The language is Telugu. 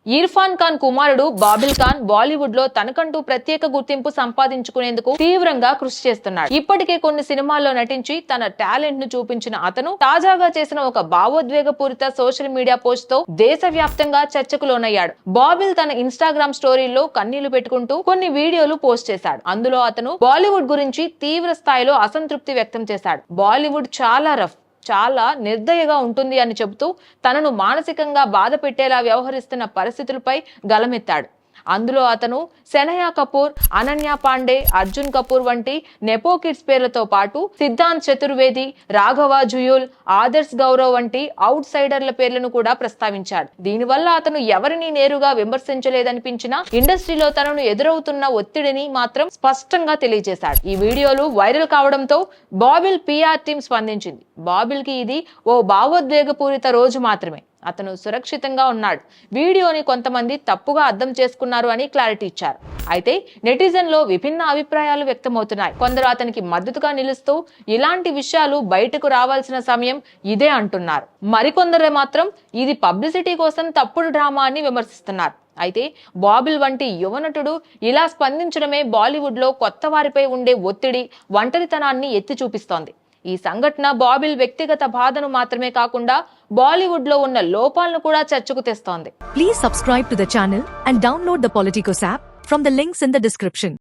ఇర్ఫాన్ ఖాన్ కుమారుడు బాబిల్ ఖాన్ బాలీవుడ్ లో తనకంటూ ప్రత్యేక గుర్తింపు సంపాదించుకునేందుకు తీవ్రంగా కృషి చేస్తున్నాడు. ఇప్పటికే కొన్ని సినిమాల్లో నటించి తన టాలెంట్ ను చూపించిన అతను తాజాగా చేసిన ఒక భావోద్వేగపూరిత సోషల్ మీడియా పోస్ట్ తో దేశవ్యాప్తంగా చర్చకు లోనయ్యాడు. బాబిల్ తన ఇన్స్టాగ్రామ్ స్టోరీల్లో కన్నీళ్లు పెట్టుకుంటూ కొన్ని వీడియోలు పోస్ట్ చేశాడు. అందులో అతను బాలీవుడ్ గురించి తీవ్ర స్థాయిలో అసంతృప్తి వ్యక్తం చేశాడు. బాలీవుడ్ చాలా నిర్దయగా ఉంటుంది అని చెబుతూ తనను మానసికంగా బాధ పెట్టేలా వ్యవహరిస్తున్న పరిస్థితులపై గలమెత్తాడు. అందులో అతను సెనయా కపూర్, అనన్య పాండే, అర్జున్ కపూర్ వంటి నెపో కిడ్స్ పేర్లతో పాటు సిద్ధాంత్ చతుర్వేది, రాఘవ జుయుల్, ఆదర్శ్ గౌరవ్ వంటి అవుట్ సైడర్ల పేర్లను కూడా ప్రస్తావించాడు. దీనివల్ల అతను ఎవరిని నేరుగా విమర్శించలేదనిపించినా ఇండస్ట్రీలో తనను ఎదురవుతున్న ఒత్తిడిని మాత్రం స్పష్టంగా తెలియజేశాడు. ఈ వీడియోలు వైరల్ కావడంతో బాబిల్ పిఆర్ టీం స్పందించింది. బాబిల్ కి ఇది ఓ భావోద్వేగపూరిత రోజు మాత్రమే, అతను సురక్షితంగా ఉన్నాడు. వీడియోని కొంతమంది తప్పుగా అర్థం చేసుకున్నారు అని క్లారిటీ ఇచ్చారు. అయితే నెటిజన్లో విభిన్న అభిప్రాయాలు వ్యక్తమవుతున్నాయి. కొందరు అతనికి మద్దతుగా నిలుస్తూ ఇలాంటి విషయాలు బయటకు రావాల్సిన సమయం ఇదే అంటున్నారు. మరికొందరు మాత్రం ఇది పబ్లిసిటీ కోసం తప్పుడు డ్రామా అని విమర్శిస్తున్నారు. అయితే బాబిల్ వంటి యువనటుడు ఇలా స్పందించడమే బాలీవుడ్ లో కొత్త వారిపై ఉండే ఒత్తిడి, ఒంటరితనాన్ని ఎత్తి చూపిస్తోంది. ఈ సంఘటన బాబిల్ వ్యక్తిగత బాధను మాత్రమే కాకుండా బాలీవుడ్ లో ఉన్న లోపాలను కూడా చర్చకు తెస్తోంది. Please subscribe to the channel and download the Politicos app from the links in the description.